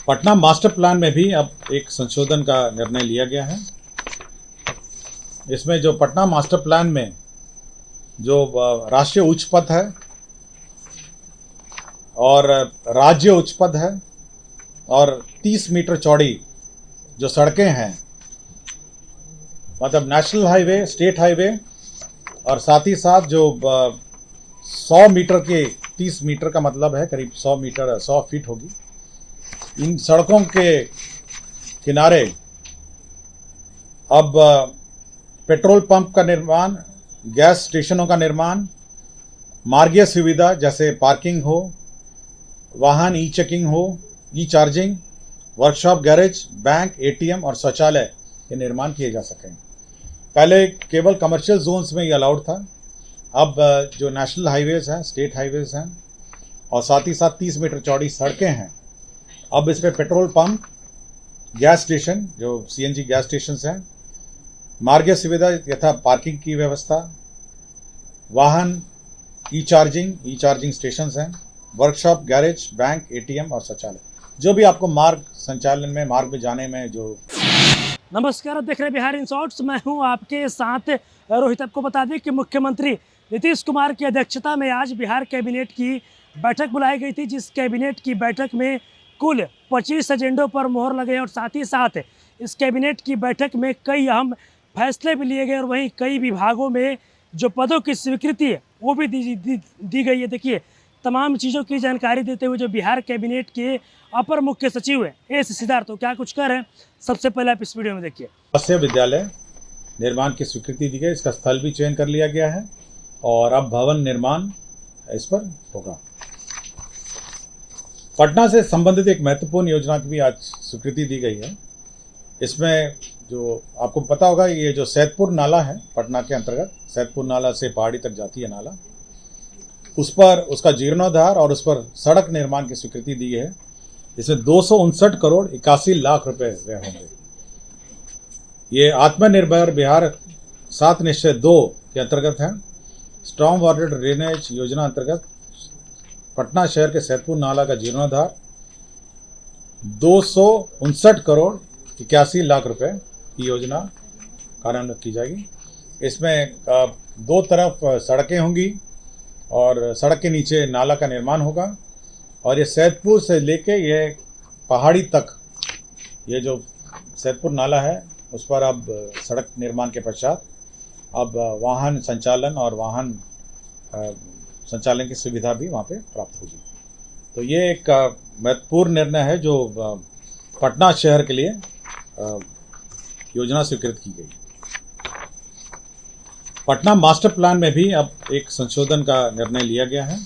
Patna master plan में भी अब एक संशोधन का निर्णय लिया गया है। इसमें जो पटना मास्टर प्लान में जो राष्ट्रीय उच्च पथ है और राज्य उच्च पथ है और 30 मीटर चौड़ी जो सड़कें हैं, मतलब नेशनल हाईवे, स्टेट हाईवे, और साथ ही साथ जो 100 मीटर के 30 मीटर का मतलब है करीब 100 मीटर 100 फीट होगी। इन सड़कों के किनारे अब पेट्रोल पंप का निर्माण, गैस स्टेशनों का निर्माण, मार्गीय सुविधा जैसे पार्किंग हो, वाहन ई चेकिंग हो, e charging, workshop, garage, bank, ATM और शौचालय के निर्माण किए जा सकें। पहले केवल कमर्शियल जोन्स में ये अलाउड था। अब जो नेशनल हाईवेज हैं, स्टेट हाईवेज हैं और साथ ही साथ 30 मीटर चौड़ी सड़कें हैं, अब इस पर पेट्रोल पंप, गैस स्टेशन जो सीएनजी गैस स्टेशन हैं, मार्गीय सुविधा यथा पार्किंग की व्यवस्था, वाहन ई चार्जिंग स्टेशन हैं, वर्कशॉप, गैरेज, बैंक, एटीएम और शौचालय, जो भी आपको मार्ग संचालन में, मार्ग में जाने में जो। नमस्कार, आप देख रहे हैं बिहार इन शॉर्ट्स। मैं हूं आपके साथ रोहित। आपको बता दें कि मुख्यमंत्री नीतीश कुमार की अध्यक्षता में आज बिहार कैबिनेट की बैठक बुलाई गई थी, जिस कैबिनेट की बैठक में कुल 25 एजेंडों पर मोहर लगे और साथ ही साथ इस कैबिनेट की बैठक में कई अहम फैसले भी लिए गए और वहीं कई विभागों में जो पदों की स्वीकृति है वो भी दी गई है। देखिए, तमाम चीज़ों की जानकारी देते हुए जो बिहार कैबिनेट के अपर मुख्य सचिव है एस सिद्धार्थ, तो क्या कुछ कर रहे हैं, सबसे पहले आप इस वीडियो में देखिए। आवासीय विद्यालय निर्माण की स्वीकृति दी गई, इसका स्थल भी चयन कर लिया गया है और अब भवन निर्माण इस पर होगा। पटना से संबंधित एक महत्वपूर्ण योजना की भी आज स्वीकृति दी गई है। इसमें जो आपको पता होगा, ये जो सैदपुर नाला है पटना के अंतर्गत, सैदपुर नाला से पहाड़ी तक जाती है नाला, उस पर उसका जीर्णोद्धार और उस पर सड़क निर्माण की स्वीकृति दी है। इसमें 259 करोड़ 81 लाख रुपए व्यय होंगे। ये आत्मनिर्भर बिहार 7 निश्चय 2 के अंतर्गत है। स्ट्रॉन्ग वाटर ड्रेनेज योजना अंतर्गत पटना शहर के सैदपुर नाला का जीर्णोद्धार 259 करोड़ 81 लाख रुपए की योजना कार्यान्वित की जाएगी। इसमें 2 तरफ सड़कें होंगी और सड़क के नीचे नाला का निर्माण होगा और ये सैदपुर से लेके ये पहाड़ी तक, ये जो सैदपुर नाला है उस पर अब सड़क निर्माण के पश्चात अब वाहन संचालन और वाहन संचालन की सुविधा भी वहाँ पे प्राप्त होगी। तो ये एक महत्वपूर्ण निर्णय है जो पटना शहर के लिए योजना स्वीकृत की गई। पटना मास्टर प्लान में भी अब एक संशोधन का निर्णय लिया गया है।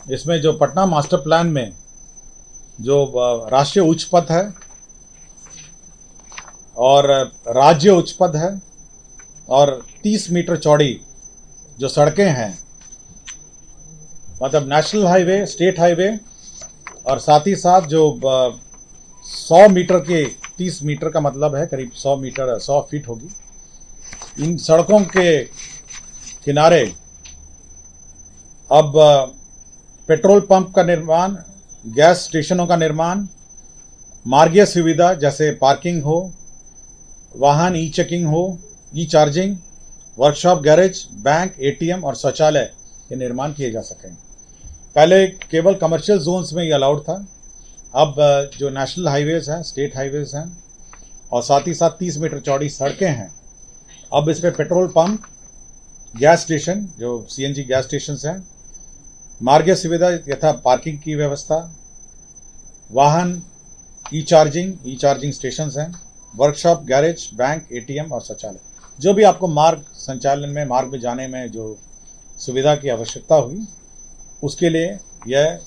इसमें जो पटना मास्टर प्लान में जो राष्ट्रीय उच्च पथ है और राज्य उच्च पथ है और 30 मीटर चौड़ी जो सड़कें हैं, मतलब नेशनल हाईवे, स्टेट हाईवे, और साथ ही साथ जो 100 मीटर के 30 मीटर का मतलब है करीब 100 मीटर 100 फीट होगी। इन सड़कों के किनारे अब पेट्रोल पंप का निर्माण, गैस स्टेशनों का निर्माण, मार्गीय सुविधा जैसे पार्किंग हो, वाहन ई चेकिंग हो, e charging, workshop, garage, bank, ATM और शौचालय के निर्माण किए जा सकें। पहले केवल कमर्शियल जोन्स में ये अलाउड था। अब जो नेशनल हाईवेज हैं, स्टेट हाईवेज हैं और साथ ही साथ 30 मीटर चौड़ी सड़कें हैं, अब इस पर पेट्रोल पंप, गैस स्टेशन जो सीएनजी गैस स्टेशन हैं, मार्गीय सुविधा यथा पार्किंग की व्यवस्था, वाहन ई चार्जिंग स्टेशन हैं, वर्कशॉप, गैरेज, बैंक, एटीएम और शौचालय, जो भी आपको मार्ग संचालन में, मार्ग में जाने में जो सुविधा की आवश्यकता हुई, उसके लिए यह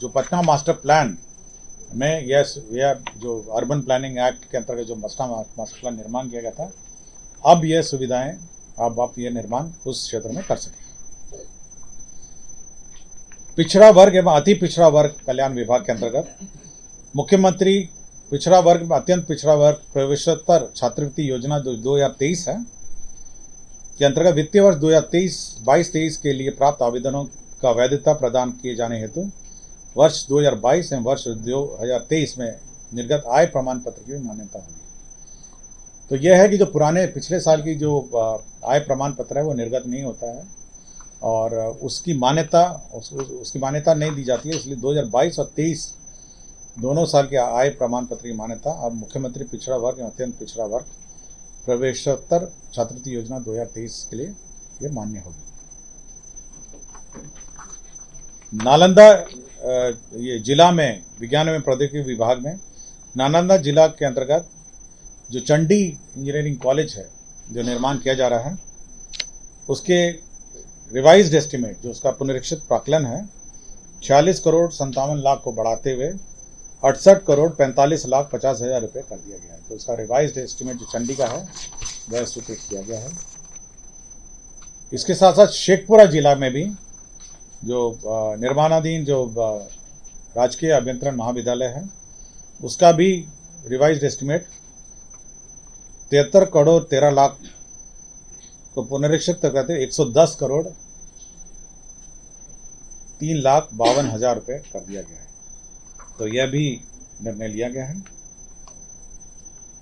जो पटना मास्टर प्लान में यह जो अर्बन प्लानिंग एक्ट के अंतर्गत जो मास्टर प्लान निर्माण किया गया था, अब यह सुविधाएं, अब आप ये निर्माण उस क्षेत्र में कर सकें। पिछड़ा वर्ग एवं अति पिछड़ा वर्ग कल्याण विभाग के अंतर्गत मुख्यमंत्री पिछड़ा वर्ग में अत्यंत पिछड़ा वर्ग प्रवेशोत्तर छात्रवृत्ति योजना 2023 है के अंतर्गत वित्तीय वर्ष 2023-22-23 के लिए प्राप्त आवेदनों का वैधता प्रदान किए जाने हेतु वर्ष 2022 एवं वर्ष 2023 में निर्गत आय प्रमाण पत्र की मान्यता होगी। तो यह है कि जो पुराने पिछले साल की जो आय प्रमाण पत्र है वो निर्गत नहीं होता है और उसकी मान्यता नहीं दी जाती है, इसलिए 2022 और 23 दोनों साल के आय प्रमाण पत्र की मान्यता अब मुख्यमंत्री पिछड़ा वर्ग एवं अत्यंत पिछड़ा वर्ग प्रवेशोत्तर छात्रवृत्ति योजना 2023 के लिए ये मान्य होगी। नालंदा ये जिला में विज्ञान एवं प्रौद्योगिकी विभाग में नालंदा जिला के अंतर्गत जो चंडी इंजीनियरिंग कॉलेज है जो निर्माण किया जा रहा है उसके रिवाइज्ड एस्टिमेट जो उसका पुनरीक्षित प्राक्कलन है 46 करोड़ 57 लाख को बढ़ाते हुए 68 करोड़ 45 लाख 50 हजार रुपये कर दिया गया है। तो उसका रिवाइज्ड एस्टिमेट जो चंडी का है वह स्वीकृत किया गया है। इसके साथ साथ शेखपुरा जिला में भी जो निर्माणाधीन जो राजकीय अभियंत्रण महाविद्यालय है उसका भी रिवाइज्ड एस्टिमेट 73 करोड़ 13 लाख को पुनरीक्षित करते 110 करोड़ 3 लाख 52 हजार रुपये कर दिया गया है। तो यह भी निर्णय लिया गया है।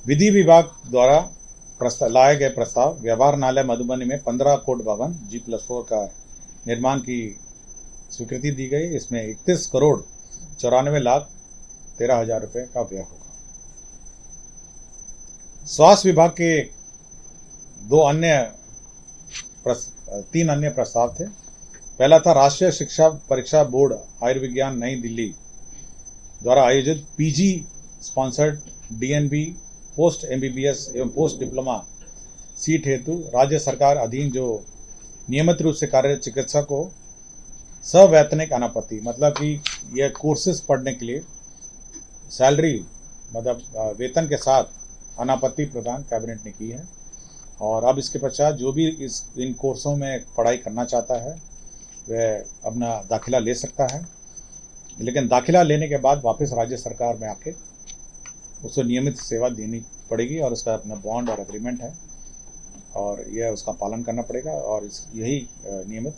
विधि विभाग द्वारा लाए गए प्रस्ताव व्यवहारणालय मधुबनी में 15 कोट भवन G+4 का निर्माण की स्वीकृति दी गई। इसमें 31 करोड़ 94 लाख 13 हजार रुपये का व्यय होगा। स्वास्थ्य विभाग के तीन अन्य प्रस्ताव थे। पहला था राष्ट्रीय शिक्षा परीक्षा बोर्ड आयुर्विज्ञान नई दिल्ली द्वारा आयोजित PG sponsored DNB post MBBS एवं पोस्ट डिप्लोमा सीट हेतु राज्य सरकार अधीन जो नियमित रूप से कार्यरत चिकित्सक को सवैतनिक अनापत्ति मतलब कि यह कोर्सेज पढ़ने के लिए सैलरी मतलब वेतन के साथ अनापत्ति प्रदान कैबिनेट ने की है। और अब इसके पश्चात जो भी इन कोर्सों में पढ़ाई करना चाहता है वह अपना दाखिला ले सकता है, लेकिन दाखिला लेने के बाद वापस राज्य सरकार में आके उसको नियमित सेवा देनी पड़ेगी और उसका अपना बॉन्ड और एग्रीमेंट है और यह उसका पालन करना पड़ेगा और यही नियमित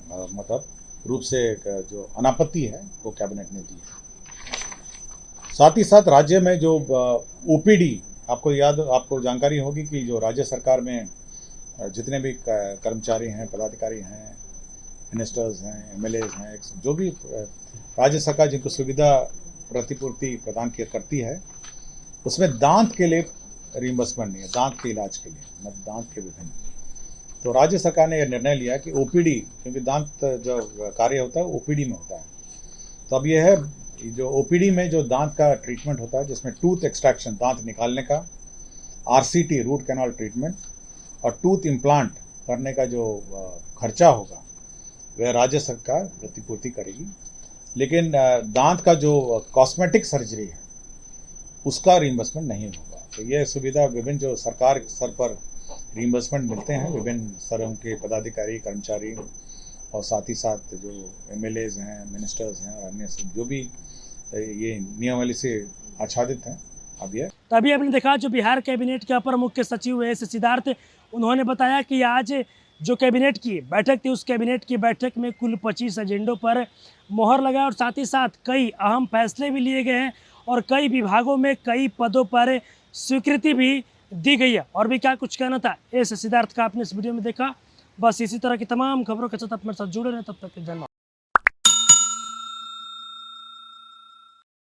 मतलब रूप से जो अनापत्ति है वो कैबिनेट ने दी है। साथ ही साथ राज्य में जो OPD आपको जानकारी होगी कि जो राज्य सरकार में जितने भी कर्मचारी हैं, पदाधिकारी हैं, मिनिस्टर्स हैं, MLAs हैं, जो भी राज्य सरकार जिनको सुविधा प्रतिपूर्ति प्रदान करती है उसमें दांत के लिए रिइंबर्समेंट नहीं है, दांत के इलाज के लिए मतलब दांत के विभिन्न। तो राज्य सरकार ने यह निर्णय लिया कि OPD क्योंकि दांत जो कार्य होता है OPD में होता है, तो अब यह है जो OPD में जो दांत का ट्रीटमेंट होता है जिसमें टूथ एक्सट्रैक्शन दांत निकालने का, RCT रूट कैनाल ट्रीटमेंट और टूथ इम्प्लांट करने का जो खर्चा होगा वह राज्य सरकार प्रतिपूर्ति करेगी, लेकिन दांत का जो कॉस्मेटिक सर्जरी है उसका रिइंबर्समेंट नहीं होगा। तो यह सुविधा विभिन्न जो सरकार स्तर पर रिइंबर्समेंट मिलते हैं विभिन्न स्तरों के पदाधिकारी कर्मचारी और साथ ही साथ जो MLAs हैं, मिनिस्टर्स हैं और अन्य जो भी ये नियमावली से आच्छादित हैं। अब यह तभी आपने देखा जो बिहार कैबिनेट के अपर मुख्य सचिव S सिद्धार्थ उन्होंने बताया कि आज जो कैबिनेट की बैठक थी उस कैबिनेट की बैठक में कुल 25 एजेंडों पर मोहर लगा और साथ ही साथ कई अहम फैसले भी लिए गए हैं और कई विभागों में कई पदों पर स्वीकृति भी दी गई है। और भी क्या कुछ कहना था S सिद्धार्थ का आपने इस वीडियो में देखा। बस इसी तरह की तमाम खबरों के साथ अपने साथ जुड़े रहें, तब तक के धन्यवाद।